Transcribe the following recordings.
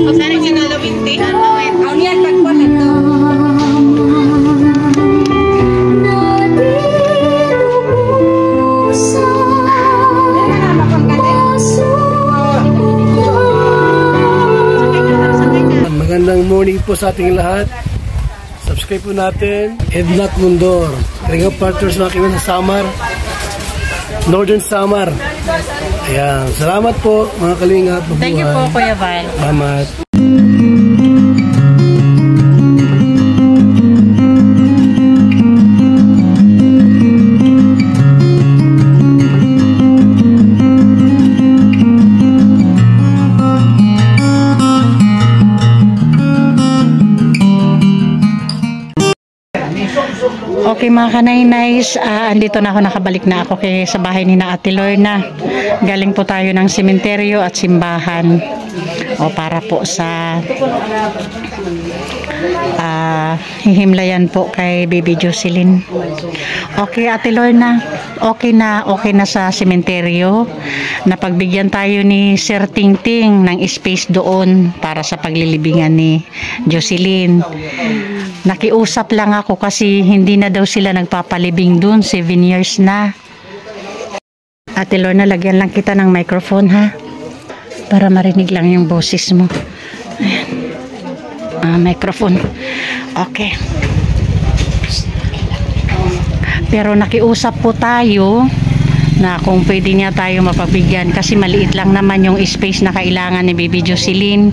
Sana kinalawinti. Ang yan, pagkuhan ito. Magandang morning po sa ating lahat. Subscribe po natin. Ednac Mundor. Kalingap Partners mga kaibigan sa Samar. Northern Samar. Ayan. Salamat po mga kalingap. Thank you po, Kuya Val. Salamat. Okay mga kanay-nays, andito na ako, nakabalik na ako sa bahay ni na Ate Lorna. Galing po tayo ng sementeryo at simbahan. O para po sa hihimlayan po kay Baby Jocelyn. Okay Ate Lorna, okay na sa sementeryo. Napagbigyan tayo ni Sir Tingting ng space doon para sa paglilibingan ni Jocelyn. Nakiusap lang ako kasi hindi na daw sila nagpapalibing dun, 7 years na. Ate Lorna, lagyan lang kita ng microphone ha, para marinig lang yung boses mo. Ayan. Microphone. Okay. Pero nakiusap po tayo na kung pwede niya tayo mapagbigyan kasi maliit lang naman yung space na kailangan ni Baby Jocelyn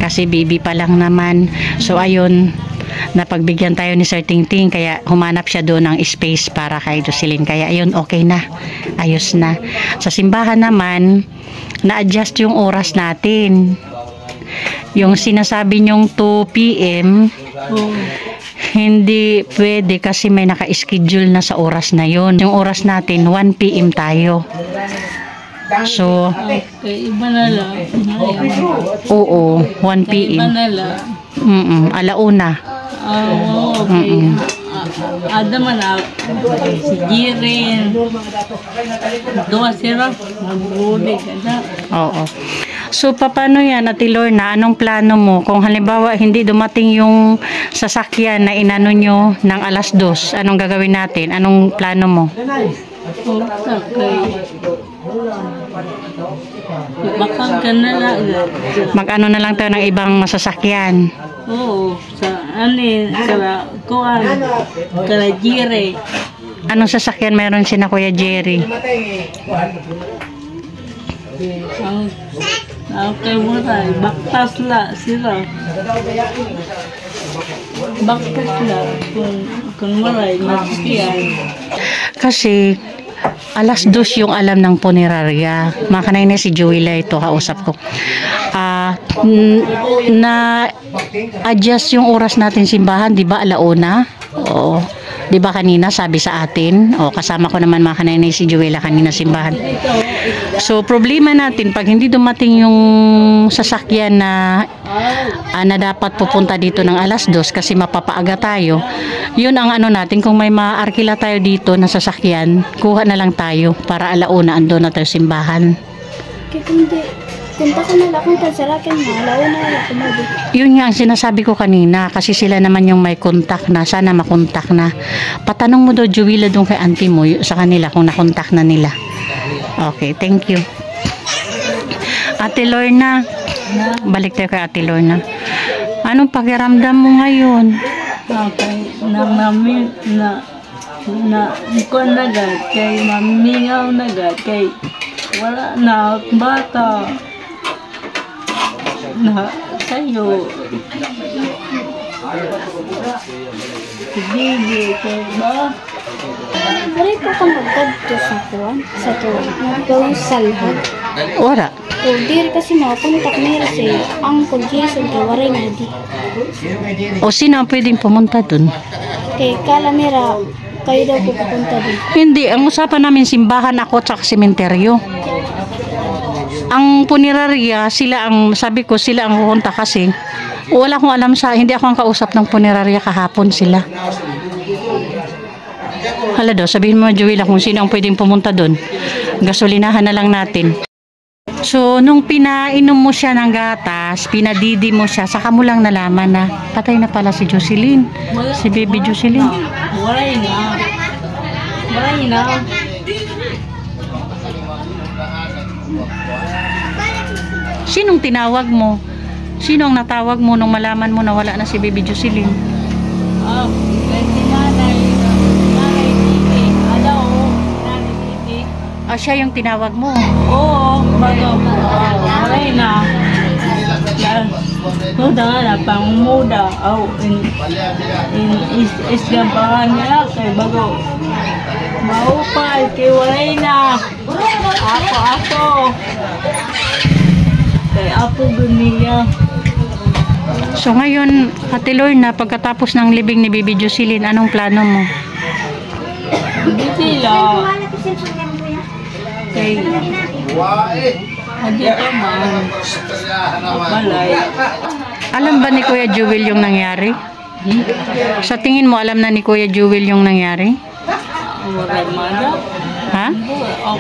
kasi baby pa lang naman. So ayun, napagbigyan tayo ni Sir Tingting kaya humanap siya doon ng space para kay Jocelyn. Kaya ayun, okay na, ayos na. Sa simbahan naman, na-adjust yung oras natin. Yung sinasabi nyong 2 PM hindi pwede kasi may naka-schedule na sa oras na yon. Yung oras natin 1 PM tayo. So Iba na lang. oo, 1 PM. Iba na lang. Alauna. Okay. Ada man si Jiren. Doa sila. Nagbuli ka na. Oo. So, paano yan, Ate Lorna? Anong plano mo? Kung halimbawa, hindi dumating yung sasakyan na inano nyo ng 2:00, anong gagawin natin? Anong plano mo? Bakang ka na lang. Mag-ano na lang tayo ng ibang masasakyan? Oo. Sa kala Jire. Anong sasakyan meron si na Kuya Jerry? Ang kay mo tayo, baktas la sila. Baktas la kung maray, nagsiyan. Kasi 2:00 yung alam ng punerarya. Makanay na si Joella ito, kausap ko. Na-adjust yung oras natin simbahan, di ba, 1:00? Oo. Di ba kanina sabi sa atin? O, kasama ko naman makanay na si Joella kanina simbahan. So, problema natin, pag hindi dumating yung sasakyan na dapat pupunta dito ng 2:00 kasi mapapaaga tayo, yun ang ano natin, kung may maarkila tayo dito na sasakyan, kuha na lang tayo para 1:00 andun na tayo simbahan. Punta ko na lang kung tansarakin mo, alauna na lang kumabit. Yun nga ang sinasabi ko kanina kasi sila naman yung may kontak na, sana makontak na. Patanong mo daw Joella doon kay auntie mo sa kanila kung nakontak na nila. Okay, thank you. Ate Lorna, balik tayo kay Ate Lorna. Anong pakiramdam mo ngayon? okay, ikaw nagad, kay mamingaw nagad, kay wala na bata na sa'yo. Sige, kay ba? Maray ko kang magkadto sa kuwan, sa tuwan, nagawang salhag. Wala. O, diri kasi makapuntak nila si Uncle Jason kay waray nga di. O sino ang pwedeng pumunta dun? Kay kala nila, kayo daw po pupunta din. Hindi, ang usapan namin simbahan ako at sementeryo. Ang punerarya, sila ang, sabi ko, sila ang pupunta kasi wala akong alam hindi ako ang kausap ng punerarya kahapon sila. Hala daw, sabihin mo Joella kung sino ang pwedeng pumunta doon. Gasolinahan na lang natin. So, nung pinainom mo siya ng gatas, pinadidi mo siya, saka mo lang nalaman na patay na pala si Jocelyn. Si baby Jocelyn. Walay na. Walay na. Sinong tinawag mo? Sino ang natawag mo nung malaman mo na wala na si baby Jocelyn? Kay si nanay. Nanay Titi. Hello. Nanay Titi. Ah, siya yung tinawag mo. Oo. Walay na. Muda nga na, pang muda. Isgabangan niya kay bago. Maupay, kay walay na. Ako. Kay Apo Gunia. So ngayon, Ate Lorna, pagkatapos ng libing ni baby Jocelyn, anong plano mo? Hindi sila. Kay hindi ka man. Balay. Alam ba ni Kuya Jewel yung nangyari? Sa tingin mo, alam na ni Kuya Jewel yung nangyari? Waray mada. Ha?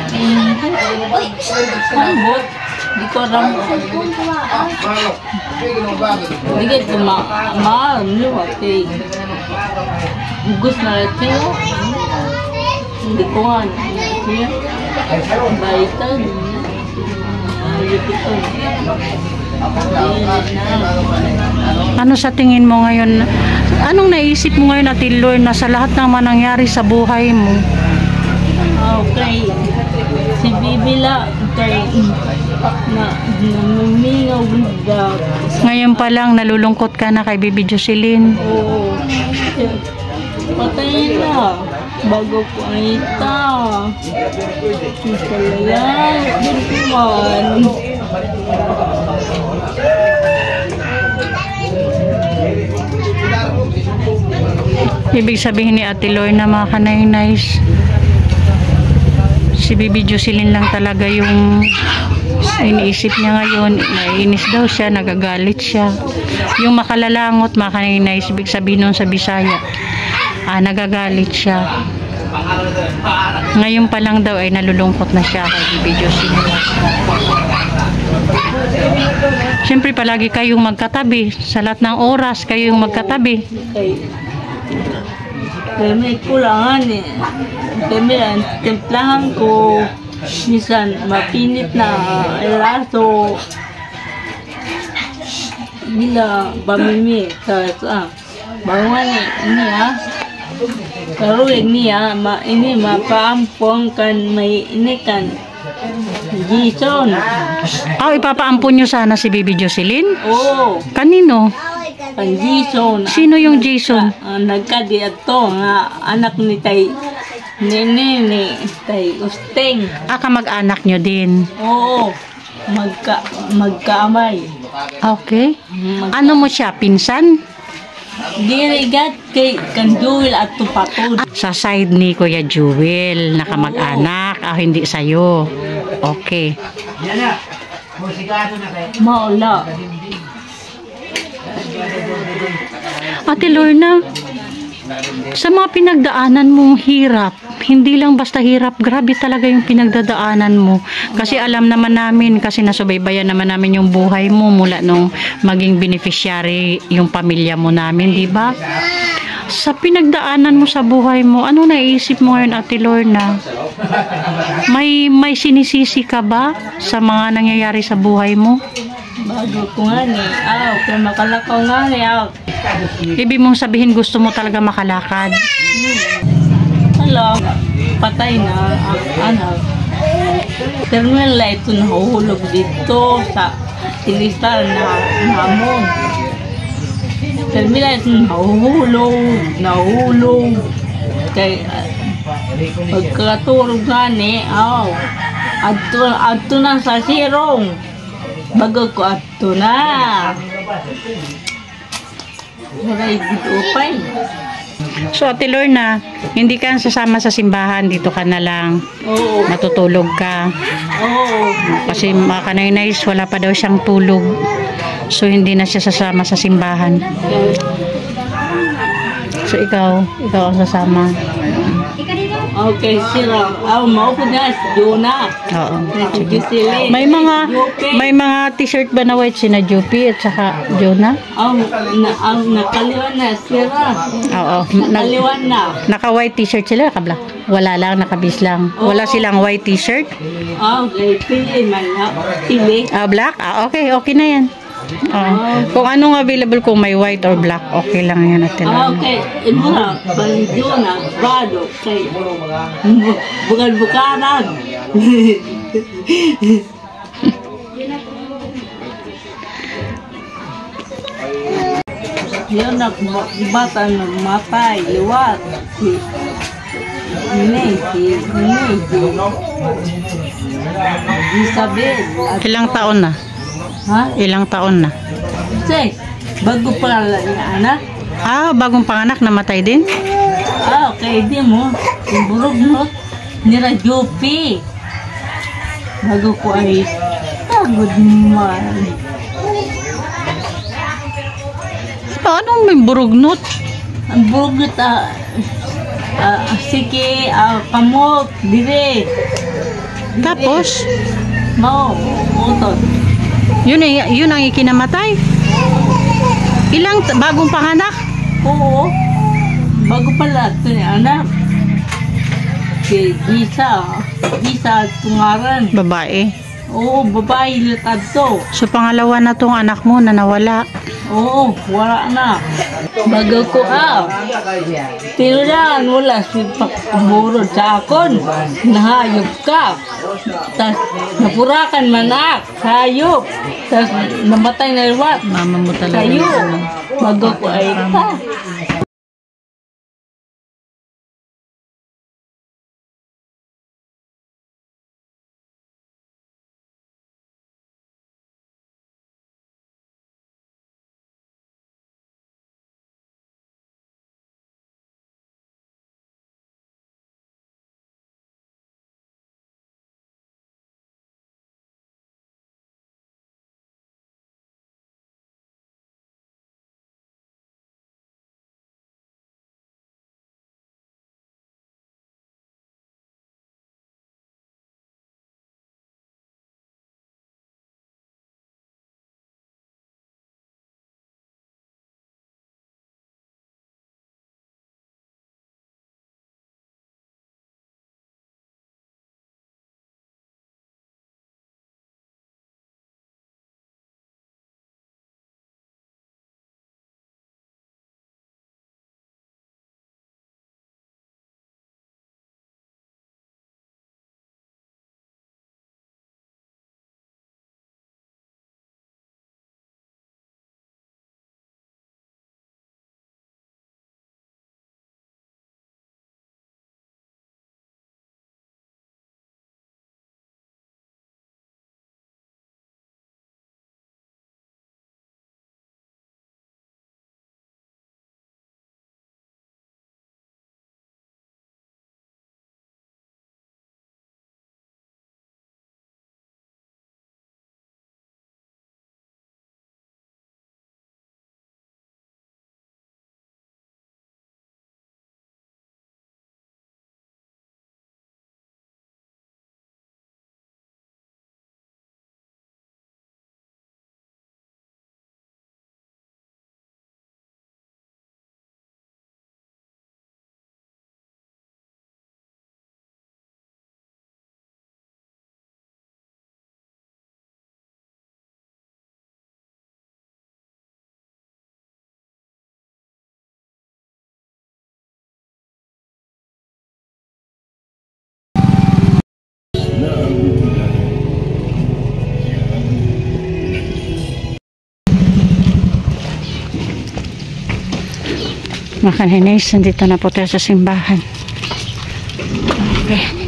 Okay. Ambot. Di ko alam. Hindi ko maalam nyo. Okay. Gusto na rin sa'yo. Hindi ko nga. Baitan. Ano sa tingin mo ngayon? Anong naisip mo ngayon, Ate Lorna, sa lahat ng nangyari sa buhay mo? Okay. Si Bibila kay namingaw na. Ngayon pa lang, nalulungkot ka na kay baby Jocelyn. Oo. Patay na. Bago ko ita. Salayan. Birkuman. Ibig sabihin ni Ate Lorna, mga kanay-nays, si baby Jocelyn lang talaga yung iniisip niya ngayon. Naiinis daw siya, nagagalit siya. Yung makalalangot, mga kanay-nays, ibig sabihin nun sa Bisaya, nagagalit siya. Ngayon pa lang daw ay nalulungkot na siya kay baby Jocelyn. Siyempre palagi kayong magkatabi. Sa lahat ng oras kayong magkatabi. Kaya may kulangan eh. Kaya may templahan ko. Minsan mapinit na laso. Bila bamimi. Bangunan niya. Karuig niya. Ini mapaampong kan may inikan. Jason. Ipapaampun nyo sana si baby Jocelyn? Oo. Kanino? Ang Jason. Sino yung Jason? Nagkadi ato nga anak ni tay Nene ni tay Usteng. Kamag-anak nyo din? Oo. Magkaamay. Okay. Ano mo siya? Pinsan? Dirigat kay Kanduil at Tupatod. Sa side ni Kuya Jewel, na kamag-anak. Hindi sa'yo. Okay. Maula. Ate Lorna, sa mga pinagdaanan mong hirap, hindi lang basta hirap, grabe talaga yung pinagdadaanan mo. Kasi alam naman namin, kasi nasubaybayan naman namin yung buhay mo mula nung maging beneficiary yung pamilya mo namin, di ba? Sa pinagdaanan mo sa buhay mo, ano naisip mo ngayon, Ate Lorna? May sinisisi ka ba sa mga nangyayari sa buhay mo? Bago ko nga ni, kaya makalakaw nga ni, Ibig mong sabihin gusto mo talaga makalakad? Alam, patay na ang anak. Pero wala ito nahuhulog dito sa tinistal na hamon. Pero wala ito nahuhulog. Kaya pagkaturog nga ni, adto na sa sirong. Bago ko adto na. Maray gudupay. So, Ate Lorna, hindi ka sasama sa simbahan, dito ka na lang. Oo. Matutulog ka. Oo. Kasi mga kanay-nays, wala pa daw siyang tulog. So, hindi na siya sasama sa simbahan. So, ikaw ang sasama. Okay, sila. Mao po na, Jonah. Oo. Gisili. May mga t-shirt ba na white sina Jupi at saka Jonah? Nakaliwan na sila. Oo. Nakaliwan na. Naka-white t-shirt sila, naka-black. Wala lang, naka-bis lang. Wala silang white t-shirt? Okay, pili man na. Pili. Black? Okay, okay na yan. Kung anong available, kung may white or black, okay lang yan at Okay, muna, Jonah, Bado, kay bukan-bukanan. Yan na, bata na matay, liwat. Isabel. Ilang taon na? Ha? Ilang taon na? Say, bago pa lang niya, anak. Bagong panganak, namatay din? Okay, di mo. Yung burog mo, nira Jupi. Bago ko ay pagod man. Anong may burugnot? Ang burugot, sige, kamot, dire. Tapos? Mau, utot. Yun ang ikinamatay? Ilang bagong panganak? Oo. Bago pala ito ni anak. Si Gisa tungaran. Babae. Oo, babae latad to. So pangalawa na tong anak mo na nawala. Oo, wala na. Bago ko tinulaan wala si pagburod sa akon. Nahayop ka. Tas napurakan manak. Hayop. Tas namatay na iwat. Mama mo talaga. Kayo. Bago ko ay Mga kaninis, nandito na po tayo sa simbahan. Okay.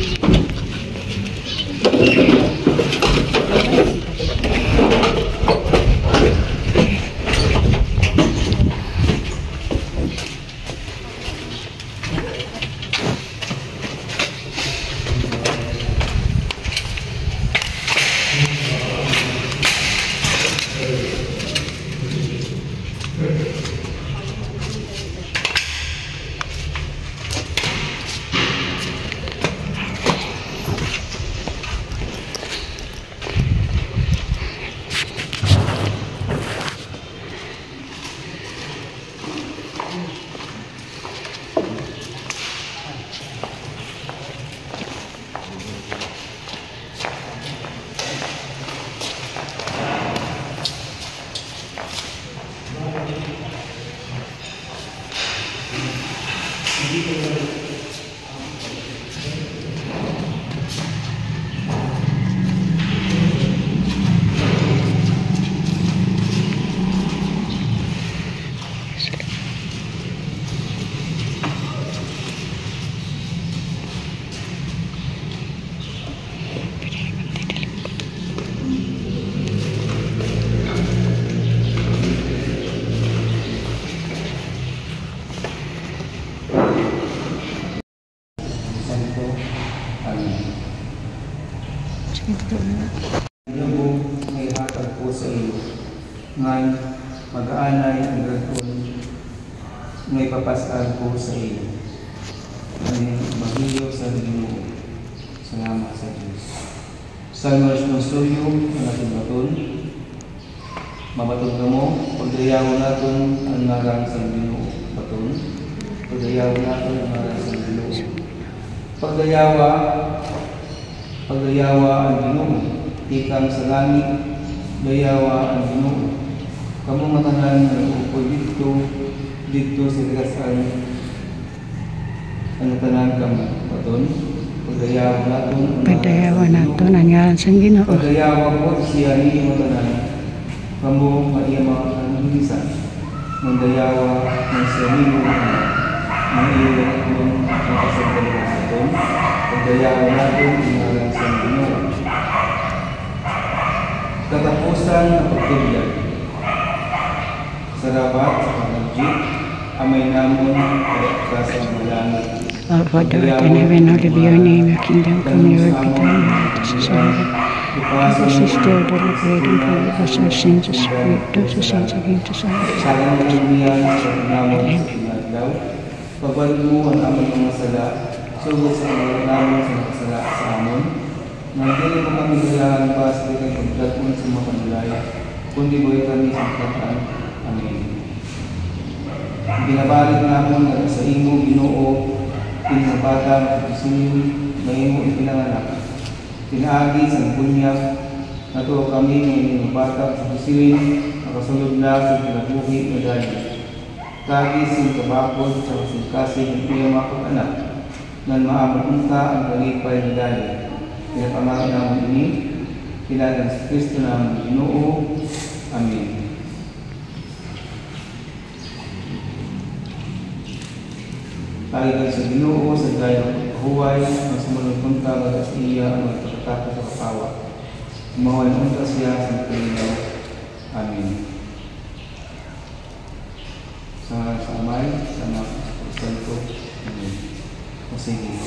ngan mag-aanay ang graton ngay papasal ko sa iyo. Ang Ebanghelyo sa Ginoo. Salamat sa Diyos. Sa responsoryo ang ating baton, mabaton ka mo, pagdayaw natin ang ngarang sa Ginoo baton, pagdayaw natin ang ngarang sa Ginoo. Pagdayawa ang Ginoo, tikang sa langit, dayawa ang Ginoo. Kamu matanan na upo dito sa tigasan ang tanan kamo baton, pagdayawa natin ang ngaran sa Ginoo. pagdayawa po siya ni matanan, kamu maiyama ang hinisan, mandayawa ng siya ni ang iyo ng makasagdala sa baton, pagdayawa natin ang ngaran sa Ginoo. Katapusan na pagtubyan sa rabat sa pangaljit, amay namon sa malangit. Our Father, art in heaven, hallowed be your name, your kingdom come, your will be done, your will is in heaven. Give us this day our daily bread, and forgive us our sins as we forgive those who sin against us. Salang kalumiyan sa naman sa pinaglaw, pabalik mo ang aming mga sala, sugod sa mga namin sa mga sala sa amon. Nagdili mo kami gayahan pa sa ikang pagdatun sa mga kanilaya, kundi buhay kami sa katang. Amen. Binabalik namon na sa imo Ginoo, pinabata at isunin na imo ipinanganak. Pinaagi sa bunyag, nato kami ng binabata sa isunin, nakasulod na sa pinabuhi na dahil. Kagi sin kabakod sa kasing ng iyong mga anak, nan maamon ka ang kalipay na dahil. Pinapamahal namin ini, kailangan sa Kristo namin Ginoo. Amen. Pagkakas sa Ginoo sa gayong huway, ang sumunod punta baga sa iya ang magpapatapos sa kapawa. Umaway punta siya sa kanilaw. Amen. Sa Amay, sa mga Santo. Amen. O sige.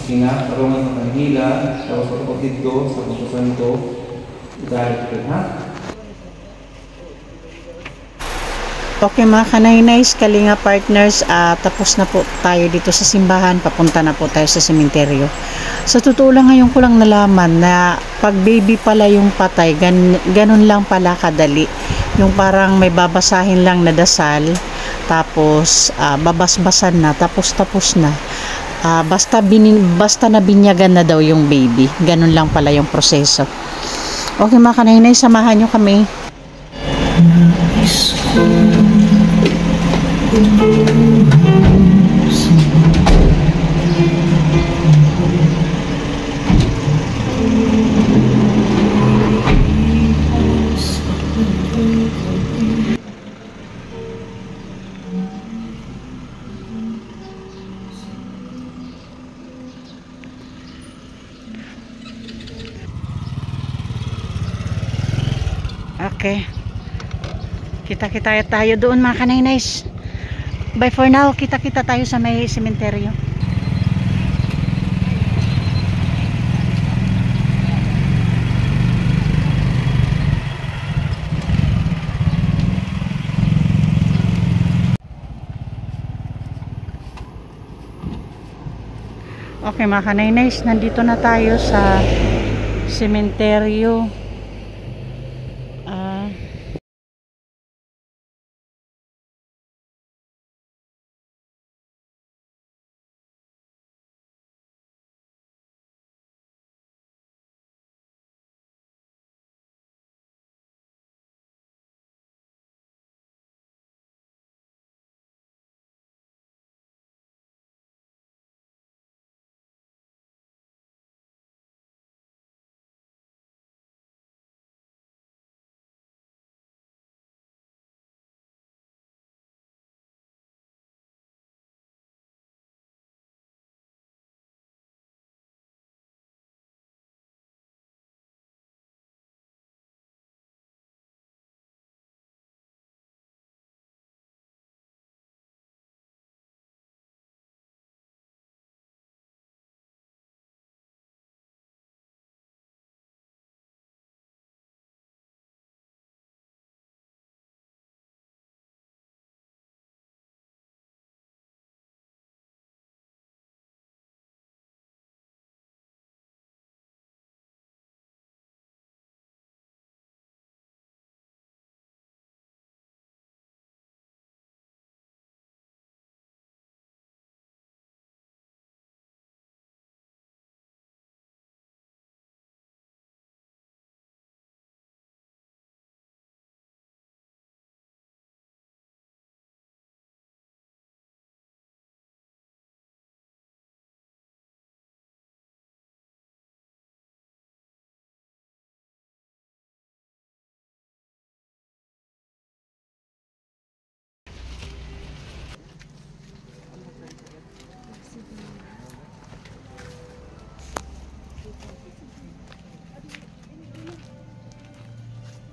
Okay nga, karungan ng kanila, tapos pagkakotid ko sa Santo Santo, italit ko, ha? Okay mga kanay-nays, kalinga partners, tapos na po tayo dito sa simbahan, papunta na po tayo sa sementeryo. Sa totoo lang, ngayon ko lang nalaman na pag baby pala yung patay, ganun lang pala kadali. Yung parang may babasahin lang na dasal, tapos babasbasan na, tapos na. Basta nabinyagan na daw yung baby. Ganun lang pala yung proseso. Okay mga kanay-nay, samahan nyo kami. Okay. Kita-kita tayo doon mga kanay-nays. Bye for now. Kita-kita tayo sa may sementeryo. Okay mga kanay-nays, nandito na tayo sa sementeryo.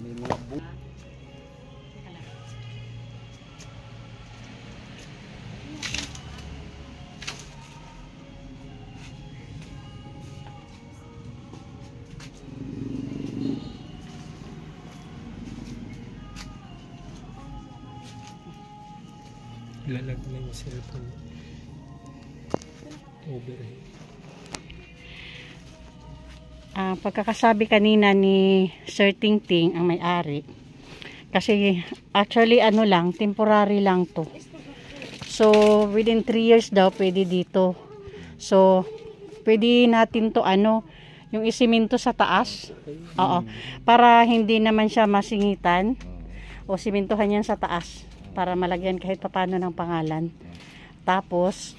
May mga Lalag na yung cellphone. Overhead. Pagkakasabi kanina ni Sir Tingting ang may-ari, kasi actually ano lang, temporary lang to. So within 3 years daw pwede dito. So pwede natin to yung isiminto sa taas. Oo. Para hindi naman siya masingitan o simintuhan yan sa taas para malagyan kahit papano ng pangalan. Tapos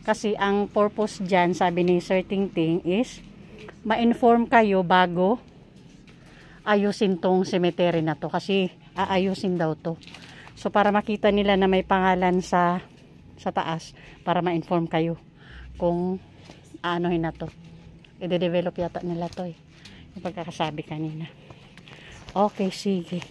kasi ang purpose dyan, sabi ni Sir Tingting, is ma-inform kayo bago ayusin tong cemetery na to, kasi aayusin daw to. So para makita nila na may pangalan sa taas, para ma-inform kayo kung aanohin na to. I-develop yata nila to yung pagkakasabi kanina. Okay, sige.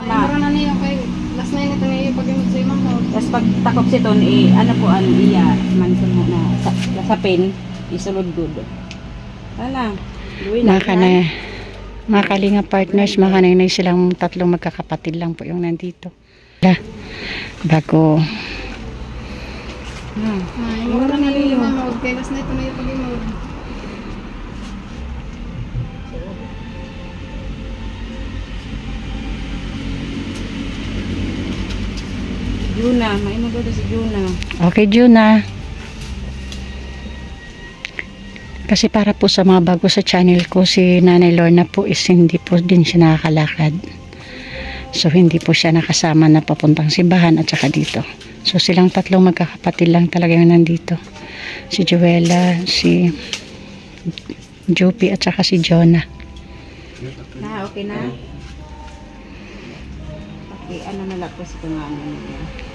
Meron na niyo kay last na ito niyo pag-imod sa imong house. Tapos pag takop siton, ano po ang iya, mansun mo na sa pin, isulod good. Wala. Mga kalinga partners, mga nanay silang tatlong magkakapatid lang po yung nandito. Bago. Meron na niyo mamod kay last na ito niyo pag-imod. Juna, may maganda si Juna. Okay, Juna. Kasi para po sa mga bago sa channel ko, si Nanay Lorna po is hindi po din siya nakakalakad. So, hindi po siya nakasama na papuntang simbahan at saka dito. So, silang tatlong magkakapatid lang talaga yung nandito. Si Joella, si Jopi at saka si Jonah. Okay na? Okay, ano na lang po si pangalan niya.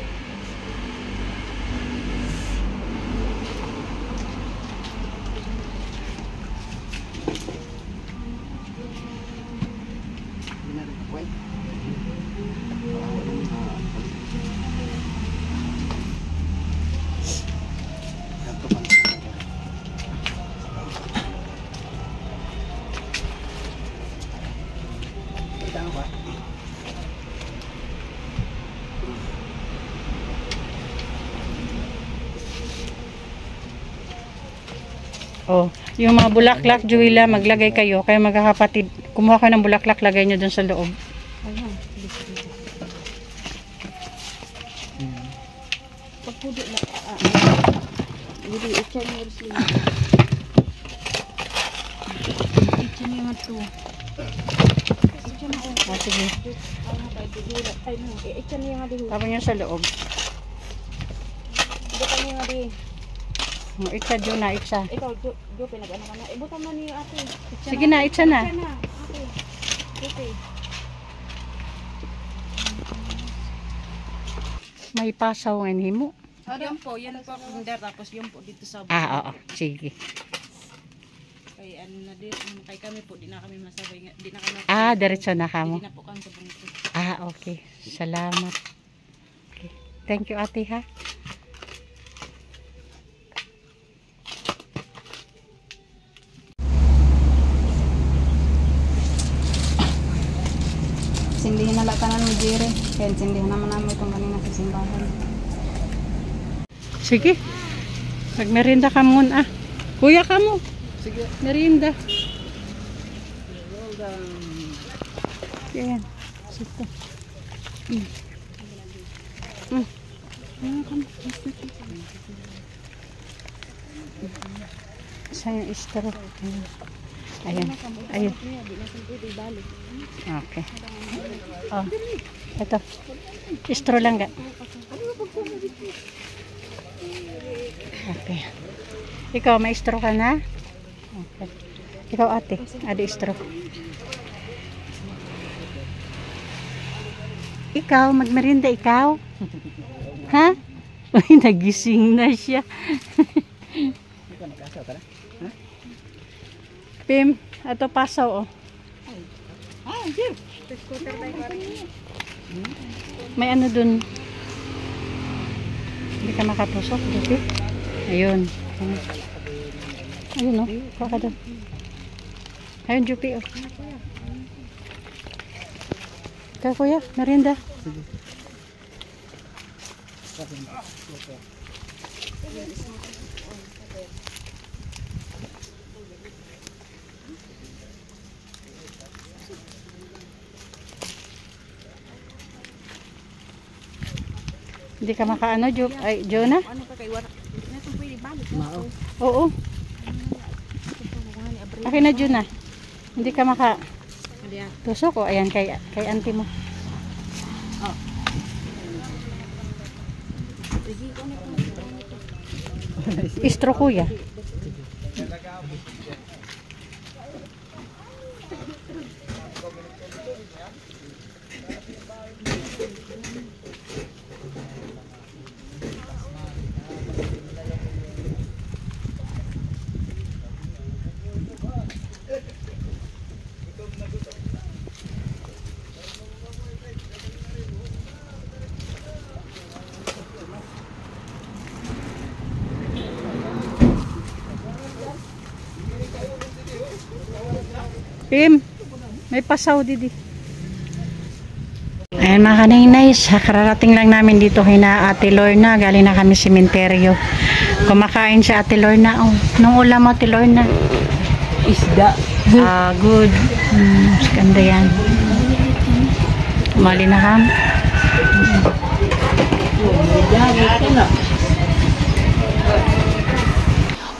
Oh, yung mga bulaklak, Juila, maglagay kayo. Kaya magkakapatid, kumuha kayo ng bulaklak, lagay nyo dun sa loob. Pagpudo na hindi itchan niya rin sila. Itchan niya nga ito. Itchan na ako. Oh, sige. Ay no, itchan niya nga din. Tapos nyo sa loob. Ibutan niya nga din. Itsa, Juna, itsa. Ikaw, Jo, pinag-ano ka na. Ibutan mo niyo ate. Sige na, itsa na. Itchan na. Okay. May pasaw nga mo. Yan po kinder, tapos yun po dito sa Oo, sige. kay ano na din, kay kami po, di na kami masabay, di na kami Diretso na kamo. di na po kami sa bungko. Okay. Salamat. Okay. Thank you, ate, ha? Sindihin na latanan mo, Jerry. Kaya sindihan naman namin itong kanina sa simbahan. Sige. Magmerinda ka muna. Kuya ka mo. Sige. Merinda. Yan. Sito. Saan yung istro? Ayan. Ayan. Okay. Oh. Ito. Istro lang ga. Okay. Ikaw, may istro ka na? Okay. Ikaw, ate. Adi istro. Ikaw, magmerinda ikaw? Ha? Uy, nagising na siya. Pim, ito pasaw, oh. May ano dun? Hindi ka makatusok, Jupi. Ayun. Ayun, no? Kuha ka dun. Ayun, Jupi, oh. Kaya, kuya, merienda. Hindi ka makaano, ay, Jonah? Oo. Akin na, Jonah. Hindi ka maka tusok, oh. Ayan, kay auntie mo. Istro, kuya. Pim, may pasaw didi. Ayan mga kaninay, kararating lang namin dito kina Ate Lorna. Galing na kami sementeryo. Kumakain si Ate Lorna. Oh, nung ulam mo, Ate Lorna? Isda. Good. Ganda yan. Mali na kam.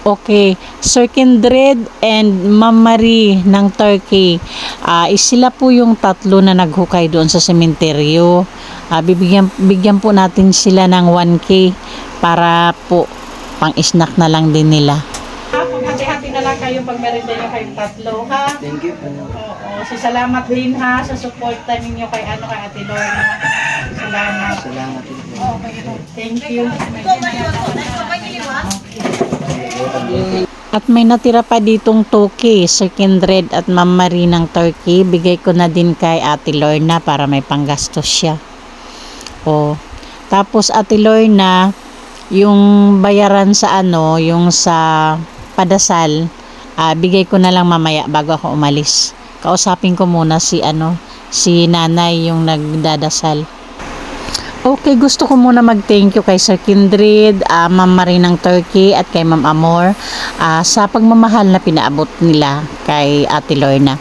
Okay, Sir Kindred and Ma'am Marie ng Turkey. Sila po yung tatlo na naghukay doon sa sementeryo. Bigyan po natin sila ng 1K para po pang-snack na lang din nila. Hati-hati na lang kayo pag meron nyo kayong tatlo, ha? Thank you po. Oo, salamat din ha sa suporta ninyo kay Ate Lorna. Salamat. Salamat din po. Okay, thank you. At may natira pa ditong 2K, Sir Kindred at Ma'am Marie ng Turkey. Bigay ko na din kay Ate Lorna para may panggastos siya. O, tapos Ate Lorna, yung bayaran sa yung sa padasal, bigay ko na lang mamaya bago ako umalis. Kausapin ko muna si nanay yung nagdadasal. Okay, gusto ko muna mag-thank you kay Sir Kindred, Ma'am Marie ng Turkey at kay Ma'am Amor sa pagmamahal na pinaabot nila kay Ate Lorna.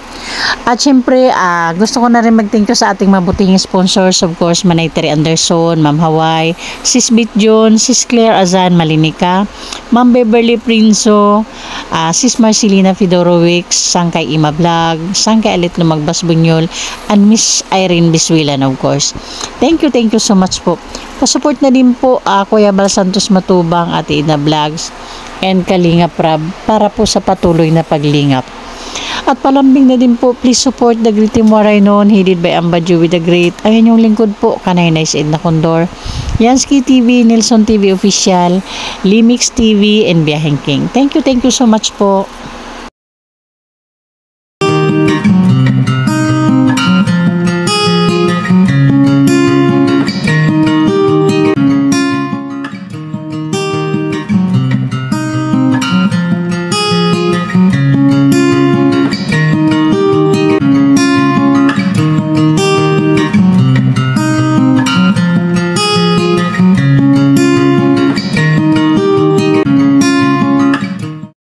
At syempre, gusto ko na rin mag-thank you sa ating mabutihing sponsors, of course, Manay Terry Anderson, Ma'am Hawaii, Sis Bit John, Sis Claire Azan Malinica, Ma'am Beverly Prinzo, Sis Marcelina Fedorowicz, Sangkay Ima Vlog, Sangkay Alit Lumagbas Bunyol, and Miss Irene Biswilan, of course. Thank you so much po. Pasupport na din po Kuya Bal Santos Matubang, Ate Ina Vlogs, and Kalinga Prab para po sa patuloy na paglingap. At palambing na din po, please support the Great Team Waraynon, headed by Amba Joey the Great. Ayan yung lingkod po, Kanay Nice Edna Condor, Yansky TV, Nelson TV Official, Limix TV, and Biyaheng King. Thank you so much po.